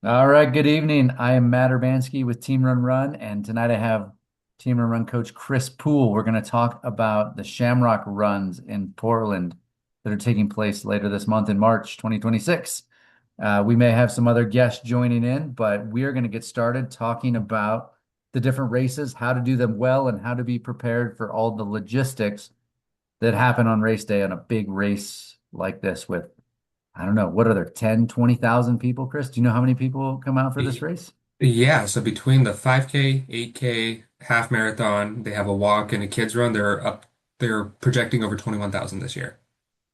All right, good evening. I am Matt Urbanski with Team Run Run, and tonight I have Team Run Run coach Chris Poole. We're going to talk about the Shamrock runs in Portland that are taking place later this month in March 2026. We may have some other guests joining in, but we are going to get started talking about the different races, how to do them well, and how to be prepared for all the logistics that happen on race day on a big race like this with I don't know. What are there, 10, 20,000 people, Chris? Do you know how many people come out for this Y- race? Yeah, so between the 5K, 8K, half marathon, they have a walk and a kids run, they're projecting over 21,000 this year.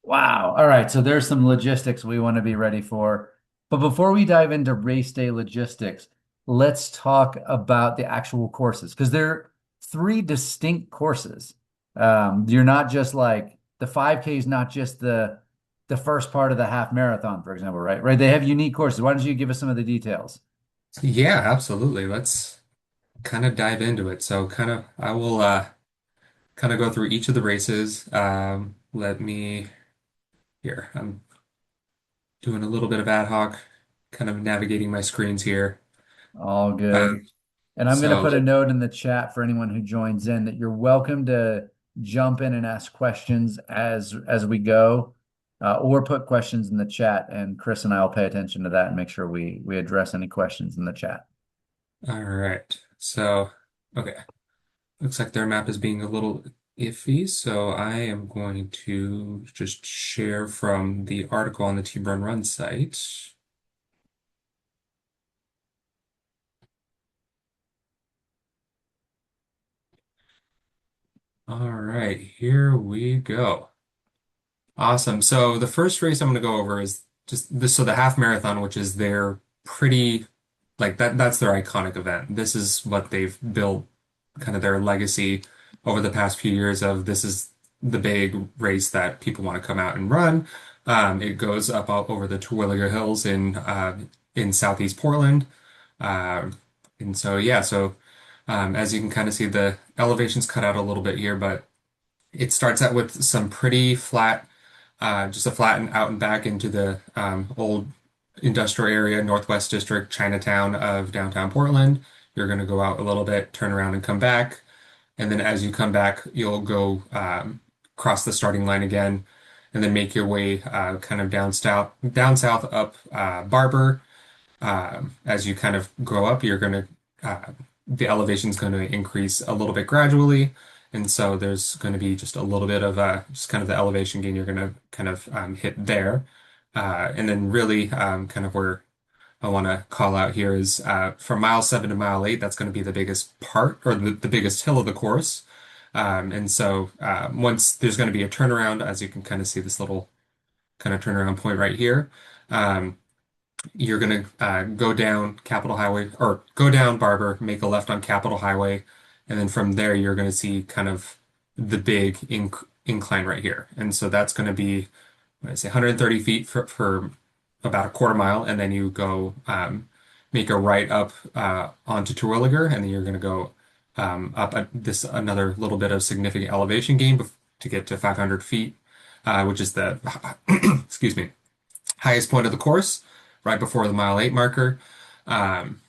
Wow. All right. So there's some logistics we want to be ready for. But before we dive into race day logistics, let's talk about the actual courses because there are three distinct courses. You're not just like the 5K is not just the first part of the half marathon, for example, right? Right. They have unique courses. Why don't you give us some of the details? Yeah, absolutely. Let's kind of dive into it. So I will kind of go through each of the races. Let me here. I'm doing a little bit of ad hoc, kind of navigating my screens here. All good. Um, And I'm going to so put a note in the chat for anyone who joins in that you're welcome to jump in and ask questions as we go, or put questions in the chat, and Chris and I will pay attention to that and make sure we address any questions in the chat. all right. So okay. Looks like their map is being a little iffy, so I am going to just share from the article on the Team Run Run site. All right, here we go. Awesome. So the first race I'm going to go over is just this. So the half marathon, which is their pretty like that's their iconic event. This is what they've built kind of their legacy over the past few years of this is the big race that people want to come out and run. It goes up all over the Terwilliger Hills in southeast Portland. Um, and so yeah, so as you can kind of see, the elevation's cut out a little bit here, but it starts out with some pretty flat, just a flat and out and back into the old industrial area, Northwest District, Chinatown of downtown Portland. You're going to go out a little bit, turn around and come back. And then as you come back, you'll go cross the starting line again, and then make your way kind of down south up Barber. As you kind of go up, the elevation is going to increase a little bit gradually. And so there's going to be just a little bit of just kind of the elevation gain you're going to kind of hit there. And then really kind of where I want to call out here is from mile 7 to mile 8, that's going to be the biggest part or the biggest hill of the course. And so once there's going to be a turnaround, as you can kind of see this little kind of turnaround point right here. Um, you're going to go down Capitol Highway or go down Barber, make a left on Capitol Highway, and then from there you're going to see kind of the big incline right here. And so that's going to be, what did I say, 130 feet for about a quarter mile, and then you go make a right up onto Terwilliger, and then you're going to go up this another little bit of significant elevation gain to get to 500 feet, which is the excuse me highest point of the course, right before the mile 8 marker. Um,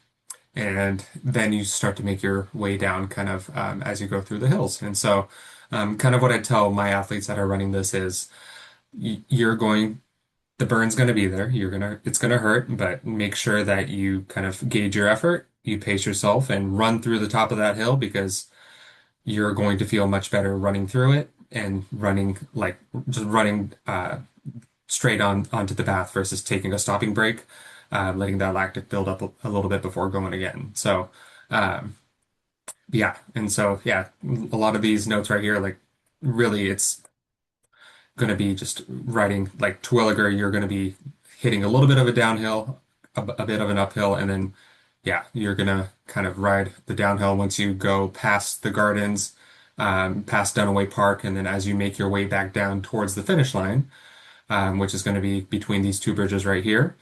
and then you start to make your way down kind of as you go through the hills. And so, kind of what I tell my athletes that are running this is you're going, the burn's going to be there. It's going to hurt, but make sure that you kind of gauge your effort, you pace yourself and run through the top of that hill because you're going to feel much better running through it and running like just running straight on onto the path versus taking a stopping break, letting that lactic build up a little bit before going again. So, um, yeah, and so yeah, a lot of these notes right here, like really, it's going to be just riding like Terwilliger. You're going to be hitting a little bit of a downhill, a bit of an uphill, and then yeah, you're going to kind of ride the downhill once you go past the gardens. Past Dunaway Park, and then as you make your way back down towards the finish line, which is going to be between these two bridges right here.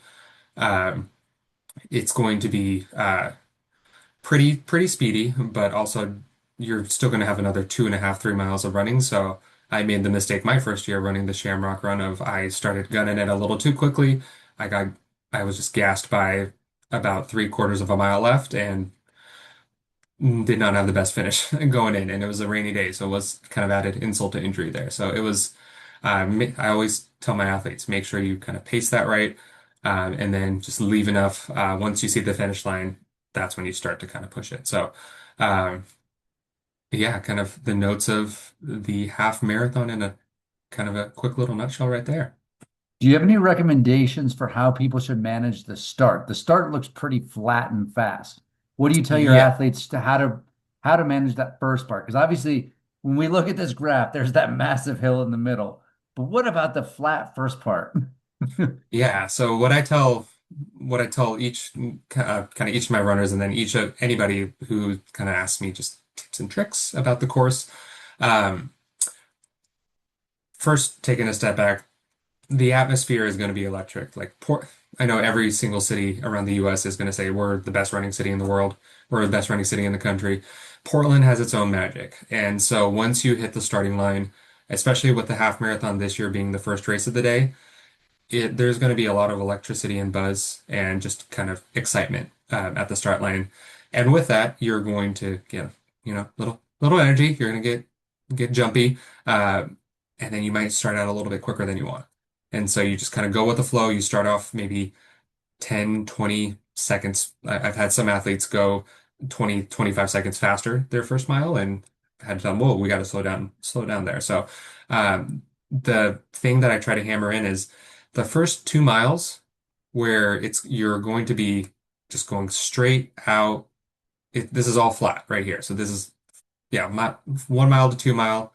Um, it's going to be pretty speedy, but also you're still going to have another 2.5, 3 miles of running. So I made the mistake my first year running the Shamrock Run of I started gunning it a little too quickly. I got I was just gassed by about 3/4 of a mile left and did not have the best finish going in. And it was a rainy day, so it was kind of added insult to injury there. So it was, I always tell my athletes, make sure you kind of pace that right, and then just leave enough. Once you see the finish line, that's when you start to kind of push it. So, um, yeah, kind of the notes of the half marathon in a kind of a quick little nutshell right there. Do you have any recommendations for how people should manage the start? The start looks pretty flat and fast. What do you tell your Yeah. athletes to how to manage that first part? Because obviously, when we look at this graph, there's that massive hill in the middle. But what about the flat first part? Yeah. So what I tell each kind of each of my runners, and then each of anybody who kind of asks me just tips and tricks about the course. Um, First, taking a step back, the atmosphere is going to be electric. I know every single city around the U.S. is going to say we're the best running city in the world, we're the best running city in the country. Portland has its own magic, and so once you hit the starting line, especially with the half marathon this year being the first race of the day, there's going to be a lot of electricity and buzz and just kind of excitement at the start line. And with that, you're going to get, little energy. You're going to get jumpy, uh, and then you might start out a little bit quicker than you want. And so you just kind of go with the flow. You start off maybe 10, 20 seconds. I've had some athletes go 20, 25 seconds faster their first mile and had to tell them, whoa, we got to slow down there. So the thing that I try to hammer in is the first 2 miles where you're going to be just going straight out. This is all flat right here. So this is, yeah, 1 mile to 2 mile,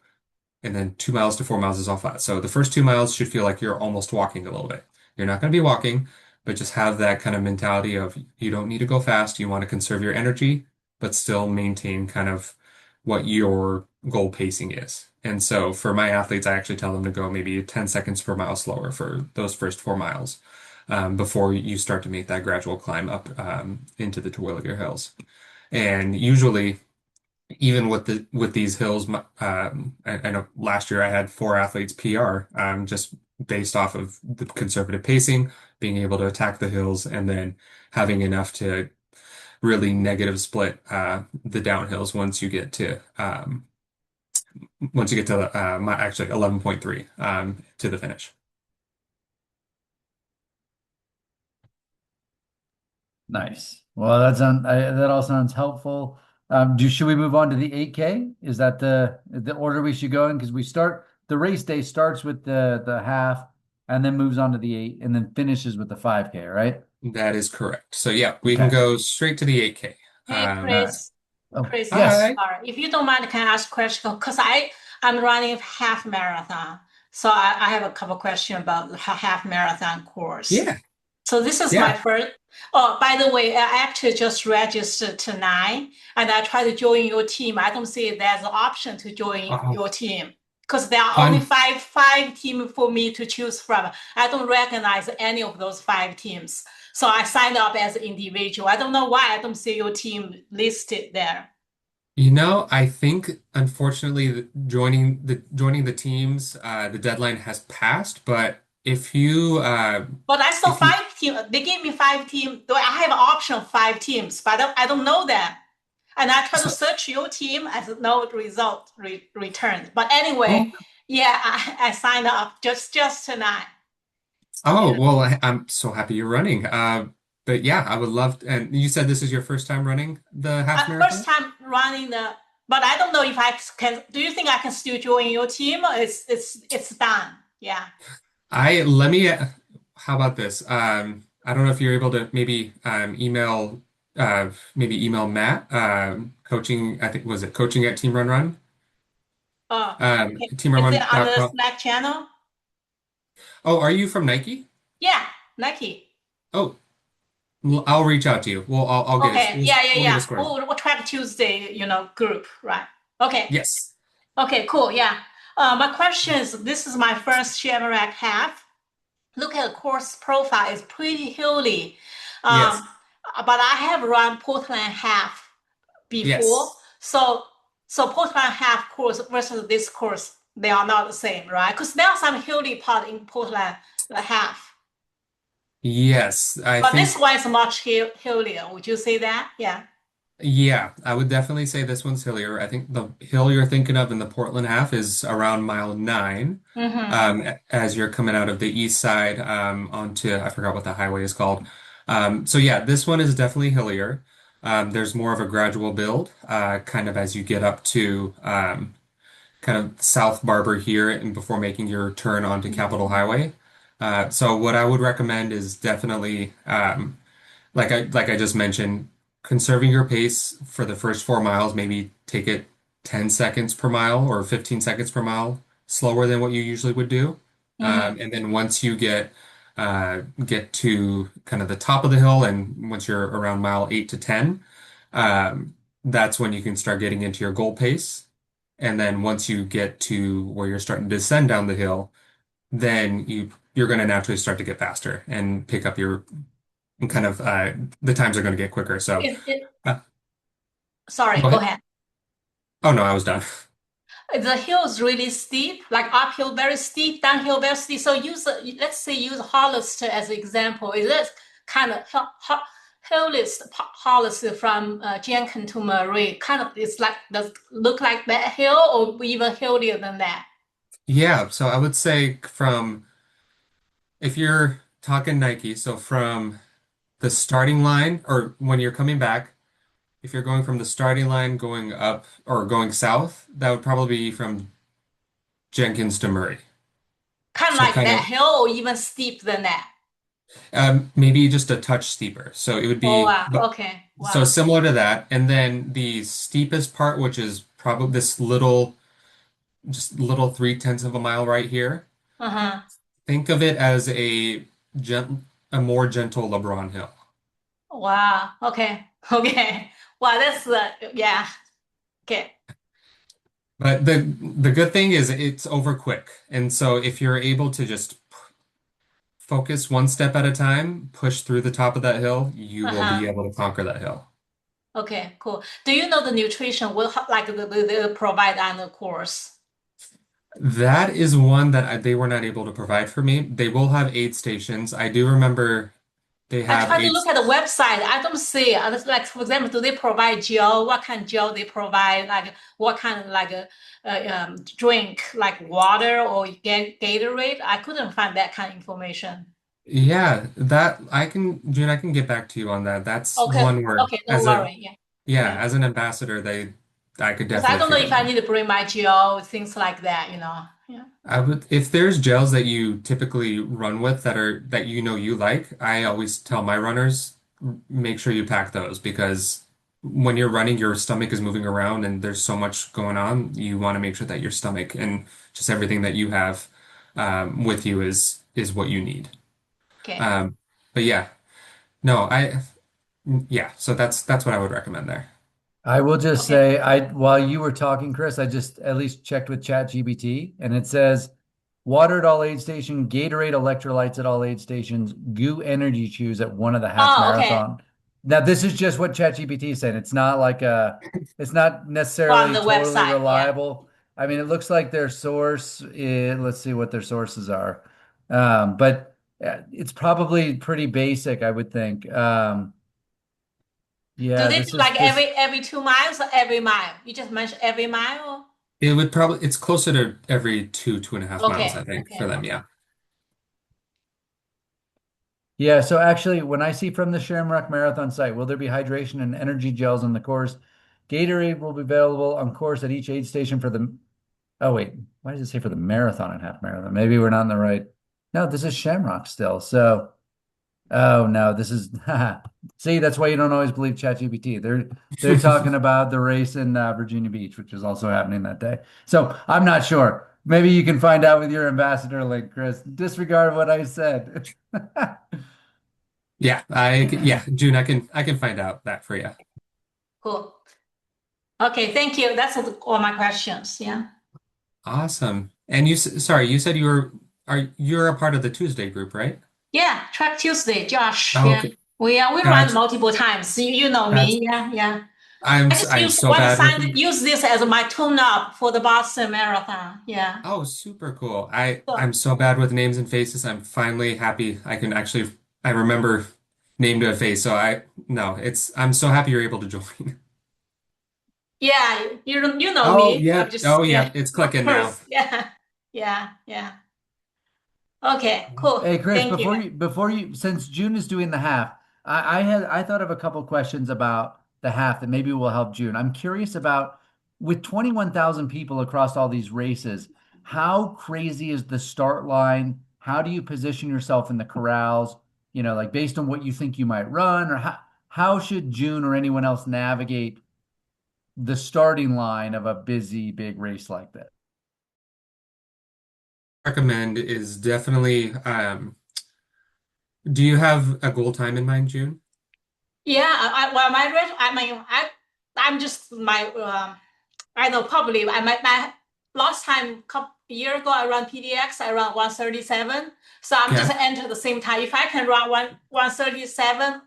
and then 2 miles to 4 miles is all flat. So the first 2 miles should feel like you're almost walking a little bit. You're not going to be walking, but just have that kind of mentality of you don't need to go fast. You want to conserve your energy, but still maintain kind of what your goal pacing is. And so for my athletes, I actually tell them to go maybe 10 seconds per mile slower for those first 4 miles, before you start to make that gradual climb up, into the Terwilliger Hills. And usually, even with these hills, I know last year I had 4 athletes PR, just based off of the conservative pacing, being able to attack the hills, and then having enough to really negative split the downhills once you get to my actually 11.3 to the finish. Nice. Well, that all sounds helpful. Should we move on to the 8K? Is that the order we should go in? Because the race day starts with the half and then moves on to the 8 and then finishes with the 5K, right? That is correct. So yeah, we can Okay. go straight to the 8K. Hey, All right. Chris. Oh, Chris, yes. Hi. sorry. If you don't mind, can I ask a question? Because I'm running a half marathon. So I have a couple questions about the half marathon course. Yeah. So this is my Yeah. first. Oh, by the way, I actually just registered tonight and I tried to join your team. I don't see there's an option to join Oh, your team because there are only I'm five teams for me to choose from. I don't recognize any of those 5 teams. So I signed up as an individual. I don't know why I don't see your team listed there. I think unfortunately joining the teams, the deadline has passed, but But I saw if you 5 teams. They gave me 5 teams. Though I have an option of 5 teams, but I don't know that. And I try to so search your team as no result returned. But oh anyway, yeah, I signed up just tonight. oh Yeah. well, I'm so happy you're running. But yeah, I would love to, and you said this is your first time running the half First marathon? time running but I don't know if I can. Do you think I can still join your team? Or it's done. Yeah. I let me How about this? I don't know if you're able to maybe email Matt, coaching, I think was it coaching at Team Run Run? Oh, okay. Is it on the Teamrunrun.com. Slack channel? Oh, are you from Nike? Yeah, Nike. Oh, I'll reach out to you. I'll get it. Okay. Yeah, yeah, We'll get it yeah. squared. We'll track Tuesday, group, right? Okay. Yes. Okay, cool. Yeah. My question is, this is my first Shamrock half. Look at the course profile, it's pretty hilly. Um, Yes. but I have run Portland half before. Yes. So Portland half course versus this course, they are not the same, right? Because there are some hilly part in Portland half. Yes, I But this think, one is much hillier. Would you say that? Yeah. yeah, I would definitely say this one's hillier. I think the hill you're thinking of in the Portland half is around mile 9, Mm-hmm. as you're coming out of the east side onto, I forgot what the highway is called. So yeah, this one is definitely hillier. There's more of a gradual build, kind of as you get up to kind of South Barber here and before making your turn onto Capitol Highway. So what I would recommend is definitely like I just mentioned, conserving your pace for the first 4 miles, maybe take it 10 seconds per mile or 15 seconds per mile slower than what you usually would do. Mm-hmm. And then once you get to kind of the top of the hill and once you're around mile 8 to 10, that's when you can start getting into your goal pace. And then once you get to where you're starting to descend down the hill, then you're going to naturally start to get faster and pick up your kind of the times are going to get quicker. So It, uh, sorry, go go ahead. ahead. Oh no, I was done. The hill is really steep, like uphill very steep, downhill very steep. So let's say use Hollister as an example. Is this kind of Hollister from Jenkin to Murray? Kind of, it's like does look like that hill or even hillier than that? Yeah, so I would say from if you're talking Nike, so from the starting line or when you're coming back, if you're going from the starting line going up or going south, that would probably be from Jenkins to Murray. Kind of So like kind that of hill or even steep than that. maybe just a touch steeper. So it would Oh be wow, okay, so wow. similar to that. And then the steepest part, which is probably this little, just little 3/10 of a mile right here. Uh-huh. Think of it as a more gentle LeBron Hill. Wow. Okay. Okay. Wow, that's yeah. Okay. But the good thing is it's over quick. And so if you're able to just focus one step at a time, push through the top of that hill, you will be Uh-huh. able to conquer that hill. Okay, cool. Do you know the nutrition will like they provide on the course? That is one that they were not able to provide for me. They will have aid stations. I do remember they I have try to aid. look at the website. I don't see it's like for example, do they provide gel? What kind of gel they provide? Like what kind of like drink, like water or Gatorade? I couldn't find that kind of information. Yeah, that I can, June, I can get back to you on that. That's Okay. one where Okay. No worry. Yeah. yeah, Yeah. as an ambassador, I could Because I definitely don't know figure if that I out. need to bring my gel, things like that. Yeah. I would, if there's gels that you typically run with that you know you like, I always tell my runners make sure you pack those because when you're running, your stomach is moving around and there's so much going on. You want to make sure that your stomach and just everything that you have with you is what you need. Okay. Um, but yeah, no, yeah. So that's what I would recommend there. I will just Okay. say, while you were talking, Chris, I just at least checked with ChatGPT, and it says water at all aid stations, Gatorade electrolytes at all aid stations, Goo energy chews at one of the half Oh, okay. marathon. Now, this is just what ChatGPT said. It's not From necessarily the totally website. Yeah. reliable. I mean, it looks like their source is, let's see what their sources are. But it's probably pretty basic, I would think. Do Yeah, they do this is like this. every 2 miles or every mile? You just mentioned every mile? It's closer to every 2.5 miles, I Okay. think, for Okay. them. Okay. Yeah. Yeah, so actually, when I see from the Shamrock Marathon site, will there be hydration and energy gels on the course? Gatorade will be available on course at each aid station for the. Oh, wait, why does it say for the marathon and half marathon? Maybe we're not in the right. No, this is Shamrock still. So, oh no, this is. See, that's why you don't always believe ChatGPT. They're talking about the race in Virginia Beach, which is also happening that day. So I'm not sure. Maybe you can find out with your ambassador link, Chris. Disregard what I said. Yeah, June, I can find out that for you. Cool. Okay. Thank you. That's all my questions. Yeah. Awesome. And sorry, you said you're a part of the Tuesday group, right? Yeah. Track Tuesday, Josh. Oh, Yeah. okay. We run Gotcha. multiple times. You know That's me. Yeah. Yeah. I'm I s- just I'm use so want to bad with them. use this as my tune up for the Boston Marathon. Yeah. Oh, super cool. I'm So so bad with names and faces. I'm finally happy I can actually I remember name to a face. So I no, it's I'm so happy you're able to join. Yeah, you know Oh me. yeah, I'm just oh yeah, yeah, it's of clicking now. course. Yeah, yeah, yeah. Okay, cool. Hey Chris, Thank you. before you since June is doing the half, I thought of a couple questions about the half that maybe will help June. I'm curious about with 21,000 people across all these races, how crazy is the start line? How do you position yourself in the corrals? You know, like based on what you think you might run, or how should June or anyone else navigate the starting line of a busy big race like that? Recommend is definitely do you have a goal time in mind, June? Yeah, well, my rate, I mean, I'm just my, I know probably my last time couple year ago I run PDX, I run 137. So I'm just Okay. enter the same time. If I can run 137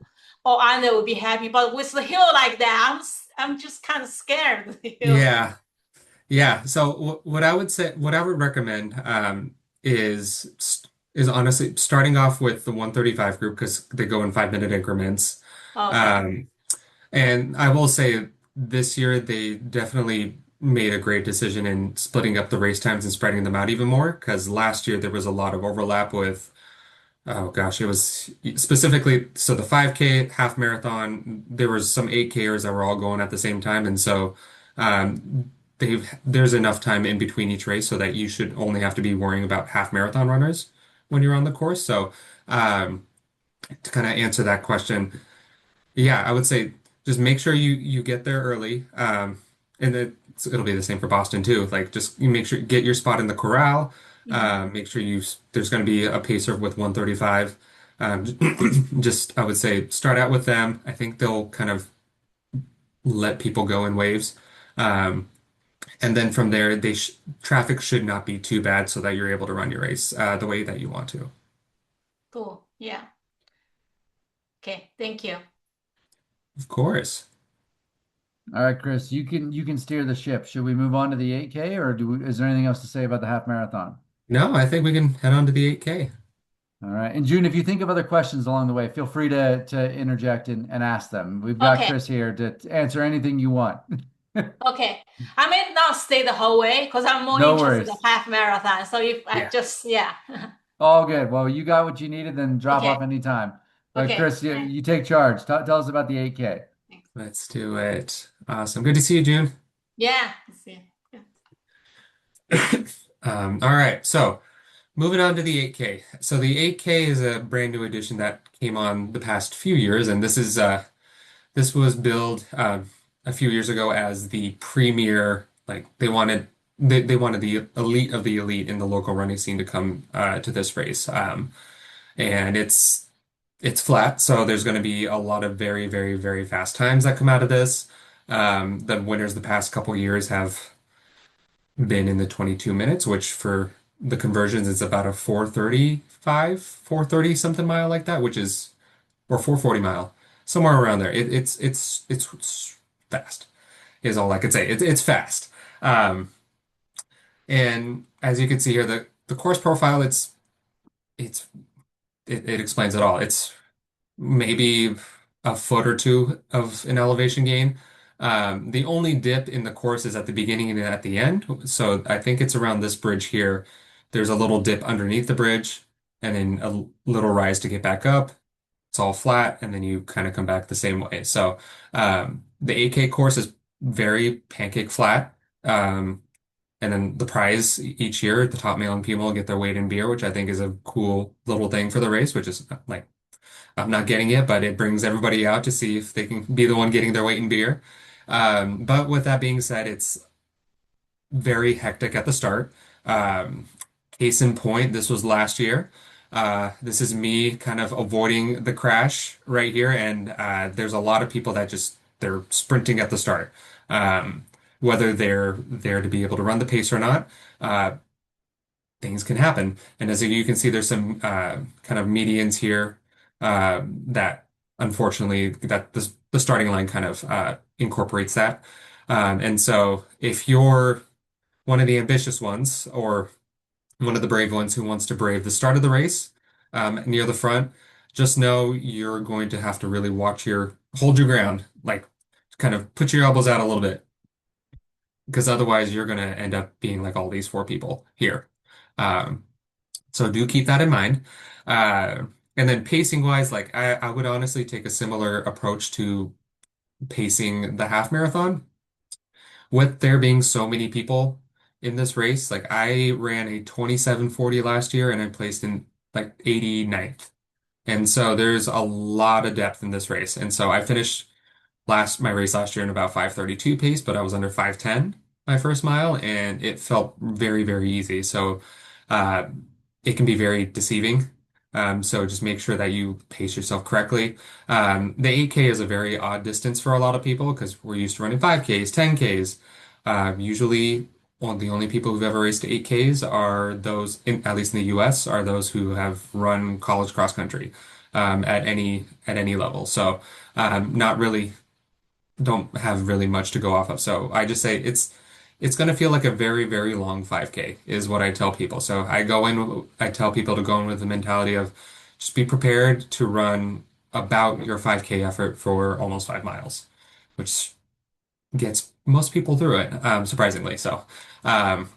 or under would be happy. But with the hill like that, I'm just kind of scared of the hill. Yeah. Yeah. So what I would say, what I would recommend is honestly starting off with the 135 group because they go in 5 minute increments. Okay. Um, and I will say this year they definitely made a great decision in splitting up the race times and spreading them out even more because last year there was a lot of overlap with oh gosh, it was specifically so the 5K half marathon, there was some 8Kers that were all going at the same time. And so there's enough time in between each race so that you should only have to be worrying about half marathon runners when you're on the course. So um, to kind of answer that question, yeah, I would say just make sure you get there early. And it'll be the same for Boston too. Like just you make sure get your spot in the corral. Mhm. Make sure there's going to be a pacer with 135. Just I would say start out with them. I think they'll kind of let people go in waves. Um, and then from there, traffic should not be too bad so that you're able to run your race the way that you want to. Cool. Yeah. Okay. Thank you. Of course. All right, Chris, you can steer the ship. Should we move on to the 8K or is there anything else to say about the half marathon? No, I think we can head on to the 8K. All right. And June, if you think of other questions along the way, feel free to interject and ask them. We've got Okay. Chris here to answer anything you want. Okay. I may not stay the whole way because I'm more No interested in worries. half marathon. So if I Yeah. just, yeah. All good. Well, you got what you needed, then drop Okay. off anytime. But Okay. Chris, you take charge. Tell us about the 8K. Thanks. Let's do it. Awesome. Good to see you, June. Yeah. See. All right. So moving on to the 8K. So the 8K is a brand new edition that came on the past few years, and this was billed a few years ago as the premier. Like they wanted the elite of the elite in the local running scene to come to this race. And it's flat, so there's going to be a lot of very, very, very fast times that come out of this. The winners the past couple years have been in the 22 minutes, which for the conversions is about a 435, 430 something mile like that, which is or 440 mile, somewhere around there. It's fast is all I could say. It's fast. Um, and as you can see here, the course profile, it's it explains it all. It's maybe a foot or two of an elevation gain. The only dip in the course is at the beginning and at the end. So I think it's around this bridge here. There's a little dip underneath the bridge and then a little rise to get back up. It's all flat and then you kind of come back the same way. So the 8K course is very pancake flat. And then the prize each year, the top male and female get their weight in beer, which I think is a cool little thing for the race, which is like I'm not getting it, but it brings everybody out to see if they can be the one getting their weight in beer. But with that being said, it's very hectic at the start. Um, Case in point, this was last year. This is me kind of avoiding the crash right here, and there's a lot of people that just they're sprinting at the start. Um, Whether they're there to be able to run the pace or not, uh, things can happen. And as you can see, there's some kind of medians here that unfortunately that the starting line kind of incorporates that. And so if you're one of the ambitious ones or one of the brave ones who wants to brave the start of the race near the front, just know you're going to have to really hold your ground, like kind of put your elbows out a little bit, because otherwise you're going to end up being like all these four people here. Um, so do keep that in mind. Uh, and then pacing wise, like I would honestly take a similar approach to pacing the half marathon. With there being so many people in this race, like I ran a 27:40 last year and I placed in like 89th. And so there's a lot of depth in this race. And so I finished my race last year in about 5:32 pace, but I was under 5:10 my first mile, and it felt very, very easy. So uh, it can be very deceiving. So just make sure that you pace yourself correctly. The 8K is a very odd distance for a lot of people because we're used to running 5Ks, 10Ks. Usually, the only people who've ever raced 8Ks are those, at least in the US, are those who have run college cross country at any level. So not really don't have really much to go off of. So I just say it's going to feel like a very, very long 5K is what I tell people. So I tell people to go in with the mentality of just be prepared to run about your 5K effort for almost 5 miles, which gets most people through it, surprisingly. So, um,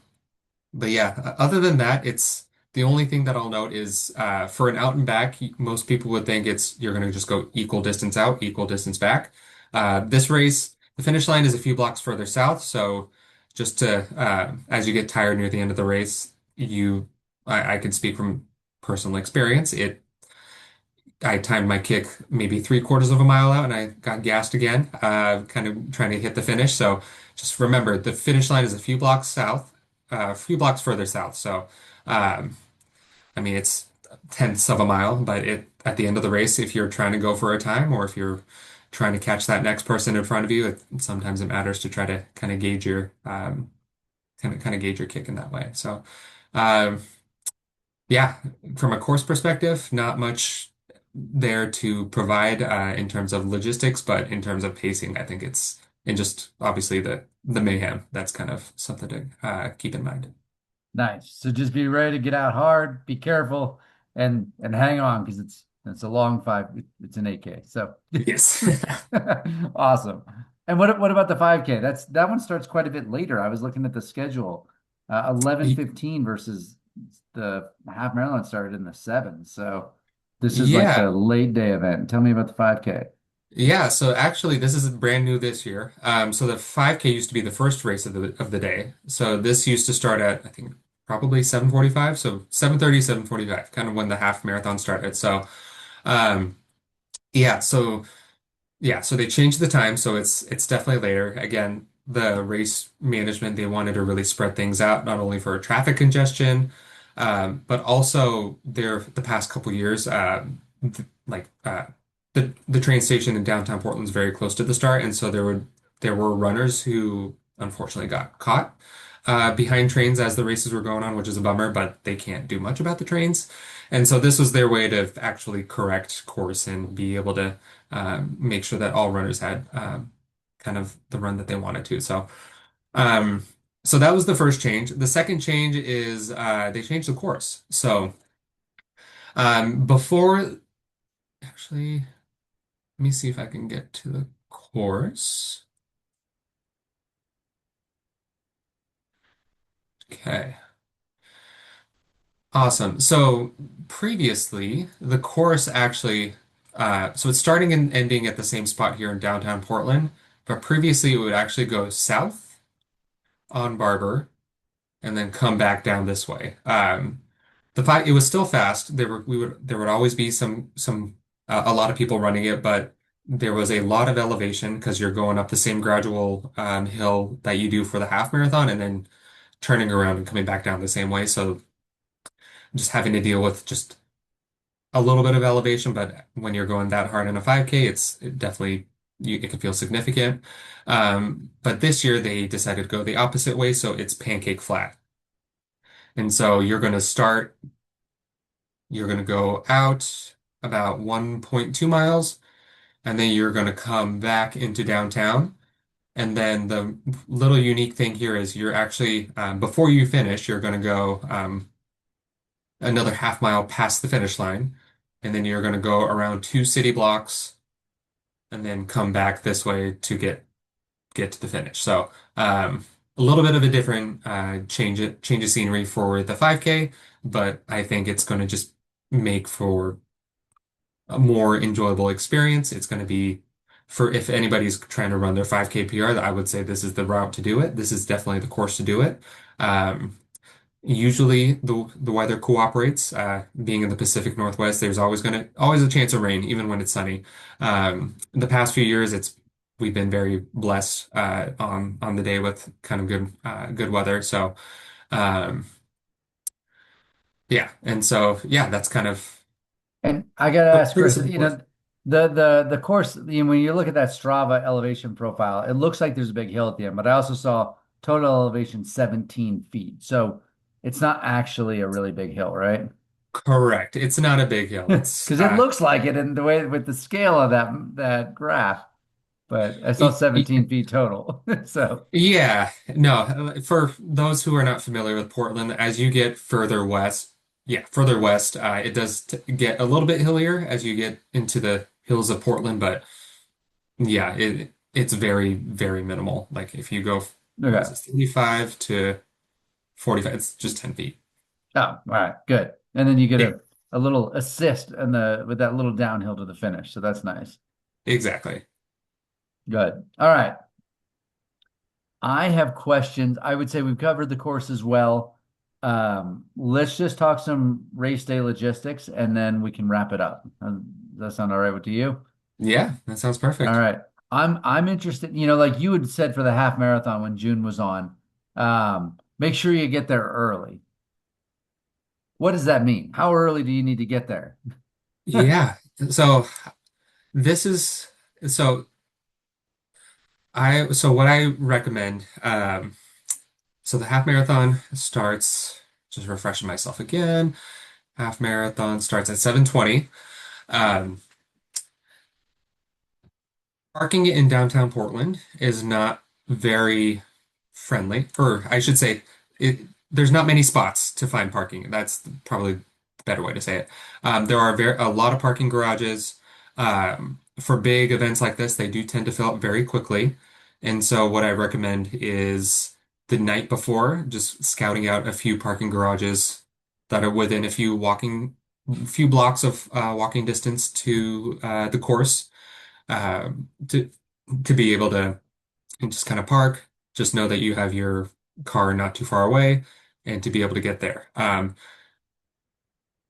but yeah, other than that, it's the only thing that I'll note is for an out and back, most people would think it's you're going to just go equal distance out, equal distance back. This race, the finish line is a few blocks further south, so just to as you get tired near the end of the race, I can speak from personal experience. I timed my kick maybe 3/4 of a mile out, and I got gassed again, kind of trying to hit the finish. So just remember, the finish line is a few blocks south, a few blocks further south. So, um, I mean, it's tenths of a mile, but at the end of the race, if you're trying to go for a time, or if you're trying to catch that next person in front of you, sometimes it matters to try to kind of gauge your kind of gauge your kick in that way. So, um, yeah, from a course perspective, not much there to provide in terms of logistics, but in terms of pacing, I think it's and just obviously the mayhem. That's kind of something to keep in mind. Nice. So just be ready to get out hard, be careful, and hang on because it's a long five. It's an 8K. So Yes. awesome. And what about the 5K? That one starts quite a bit later. I was looking at the schedule. 11:15 versus the half marathon started in the 7. So this is like the Yeah. late day event. Tell me about the 5K. Yeah, so actually this is brand new this year. So the 5K used to be the first race of the day. So this used to start at I think probably 7:45, so 7:30, 7:45, kind of when the half marathon started. So um yeah, so so they changed the time, so it's definitely later. Again, the race management, they wanted to really spread things out, not only for traffic congestion, but also the past couple years, like the train station in downtown Portland's very close to the start, and so there were runners who unfortunately got caught behind trains as the races were going on, which is a bummer, but they can't do much about the trains. And so this was their way to actually correct course and be able to make sure that all runners had kind of the run that they wanted to. Um, so that was the first change. The second change is they changed the course. So before, actually, let me see if I can get to the course. Okay. Awesome. So previously, the course actually, so it's starting and ending at the same spot here in downtown Portland, but previously it would actually go south on Barber and then come back down this way. It was still fast. There would always be a lot of people running it, but there was a lot of elevation because you're going up the same gradual hill that you do for the half marathon and then turning around and coming back down the same way. So just having to deal with just a little bit of elevation, but when you're going that hard in a 5K, it definitely it can feel significant. But this year they decided to go the opposite way, so it's pancake flat. And so you're going to go out about 1.2 miles, and then you're going to come back into downtown. And then the little unique thing here is you're actually, before you finish, you're going to go another half mile past the finish line. and then you're going to go around two city blocks and then come back this way to get to the finish. So a little bit of a different change of scenery for the 5K, but I think it's going to just make for a more enjoyable experience. It's going to be for if anybody's trying to run their 5K PR, I would say this is the route to do it. This is definitely the course to do it. Um, Usually the weather cooperates. Being in the Pacific Northwest, there's always a chance of rain, even when it's sunny. The past few years, it's we've been very blessed on the day with kind of good weather. So yeah, and so yeah, that's kind of And I gotta the ask premise Chris, of the course. the course, when you look at that Strava elevation profile, it looks like there's a big hill at the end, but I also saw total elevation 17 feet. So it's not actually a really big hill, right? Correct. It's not a big hill. It's Because it looks like it in the way with the scale of that graph, but I saw y- 17 feet total. So Yeah, no, for those who are not familiar with Portland, as you get further west, further west, it does t get a little bit hillier as you get into the hills of Portland, but yeah, it's very, very minimal. Like if you go, what is okay. this, 35 to 45, it's just 10 feet. Oh, all right, good. And then you get Yeah, a little assist in the with that little downhill to the finish. So that's nice. exactly. Good. All right. I have questions. I would say we've covered the course as well. Let's just talk some race day logistics and then we can wrap it up. Does that sound all right with you? Yeah, that sounds All perfect. right. I'm interested, like you had said for the half marathon when June was on, make sure you get there early. What does that mean? How early do you need to get there? Yeah. So this is so so what I recommend, so the half marathon starts, just refreshing myself again. Half marathon starts at 7:20. Um, Parking in downtown Portland is not very friendly, or I should say, it, there's not many spots to find parking. That's probably the better way to say it. There are a lot of parking garages. For big events like this, they do tend to fill up very quickly. And so, what I recommend is the night before, just scouting out a few parking garages that are within few blocks of walking distance to the course to be able to just kind of park, just know that you have your car not too far away, and to be able to get there.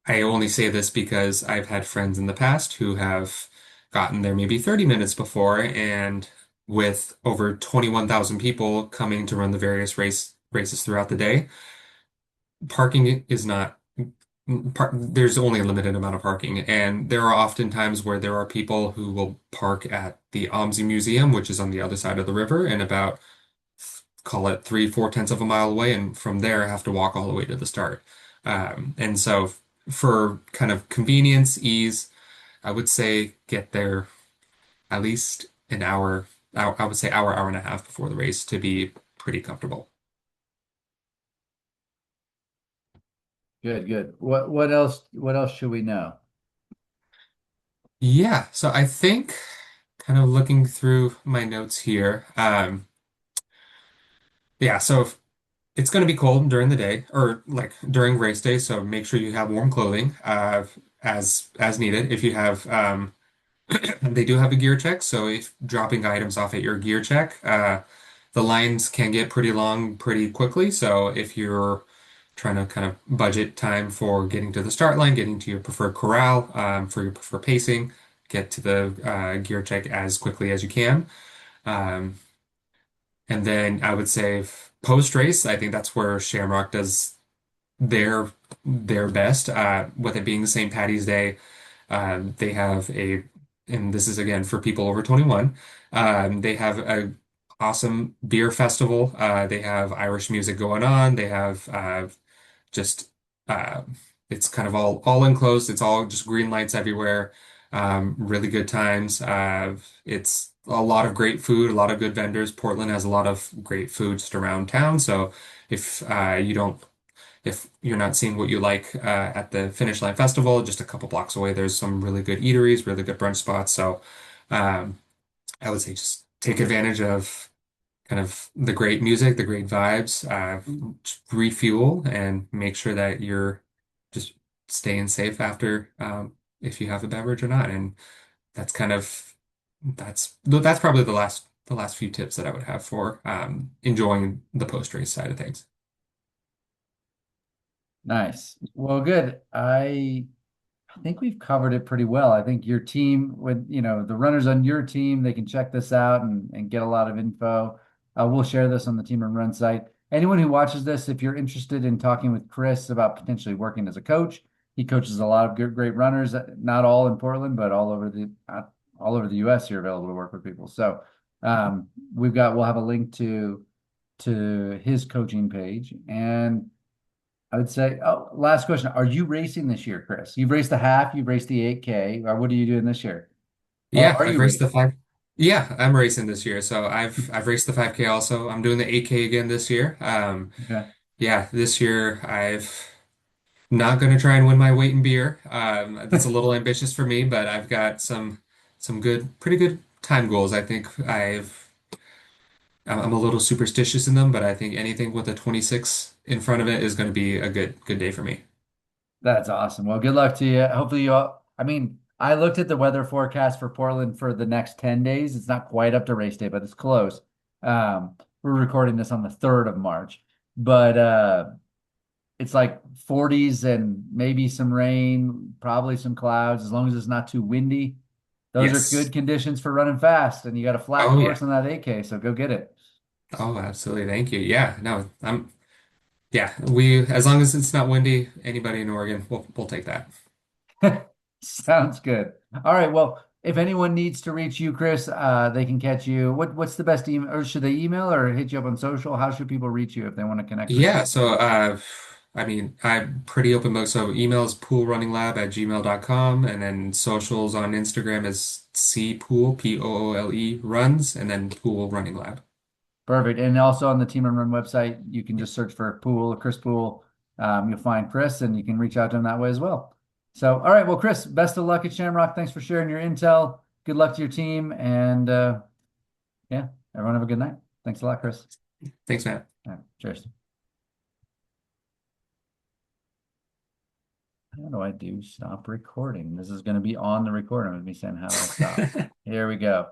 I only say this because I've had friends in the past who have gotten there maybe 30 minutes before, and with over 21,000 people coming to run the various races throughout the day, parking is not there's only a limited amount of parking, and there are often times where there are people who will park at the OMSI Museum, which is on the other side of the river, and about call it 3, 4 tenths of a mile away, and from there have to walk all the way to the start. And so, for kind of convenience, ease, I would say get there at least an hour. I would say hour and a half before the race to be pretty comfortable. Good, good. What else should we know? Yeah, so I think kind of looking through my notes here. Yeah, so it's going to be cold during the day or like during race day, so make sure you have warm clothing as needed. If you have they do have a gear check, so if dropping items off at your gear check, the lines can get pretty long pretty quickly. So if you're trying to kind of budget time for getting to the start line, getting to your preferred corral, for your preferred pacing, get to the gear check as quickly as you can. Um, and then I would say post race, I think that's where Shamrock does their their best. With it being the St. Patty's Day, they have and this is again for people over 21. They have a awesome beer festival. They have Irish music going on. They have just uh, it's kind of all enclosed. It's all just green lights everywhere. Really good times. It's a lot of great food, a lot of good vendors. Portland has a lot of great food just around town. So if you don't if you're not seeing what you like at the Finish Line Festival, just a couple blocks away, there's some really good eateries, really good brunch spots. So um, I would say just take advantage of kind of the great music, the great vibes, refuel, and make sure that you're just staying safe after if you have a beverage or not. And that's kind of that's probably the last few tips that I would have for enjoying the post race side of things. Nice. Well, good. I think we've covered it pretty well. I think your team, with the runners on your team, they can check this out and get a lot of info. We'll share this on the Team and Run site. Anyone who watches this, if you're interested in talking with Chris about potentially working as a coach, he coaches a lot of good, great runners, not all in Portland, but all over the U.S. You're available to work with people. So we'll have a link to his coaching page. And I would say, oh, last question. Are you racing this year, Chris? You've raced the half, you've raced the 8K. Or what are you doing this year? Or Yeah, are I've you raced the racing? five. Yeah, I'm racing this year. So I've raced the 5K also. I'm doing the 8K again this year. Okay. Yeah, this year I've not going to try and win my weight in beer. That's a little ambitious for me, but I've got some pretty good time goals. I think I'm a little superstitious in them, but I think anything with a 26 in front of it is going to be a good day for me. That's awesome. Well, good luck to you. Hopefully you all, I mean, I looked at the weather forecast for Portland for the next 10 days. It's not quite up to race day, but it's close. We're recording this on the 3rd of March, but it's like 40s and maybe some rain, probably some clouds, as long as it's not too windy. Those are Yes. good conditions for running fast, and you got a flat Oh course yeah. on that 8K, so go get it. Oh, absolutely. Thank you. Yeah. No, yeah, as long as it's not windy, anybody in Oregon, we'll take that. Sounds good. All right. Well, if anyone needs to reach you, Chris, they can catch you. What's the best email, or should they email or hit you up on social? How should people reach you if they want to connect with you? Yeah, so I mean, I'm pretty open book. So email is poolrunninglab@gmail.com, and then socials on Instagram is cpool, Poole runs, and then Pool Running Lab. Perfect. And also on the Team and Run website, you can just search for Poole, Chris Poole. You'll find Chris, and you can reach out to him that way as well. So, all right. Well, Chris, best of luck at Shamrock. Thanks for sharing your intel. Good luck to your team, and yeah, everyone have a good night. Thanks a lot, Chris. Thanks, Matt. All right, cheers. How do I do stop recording? This is going to be on the recording with me saying, how do I stop? Here we go.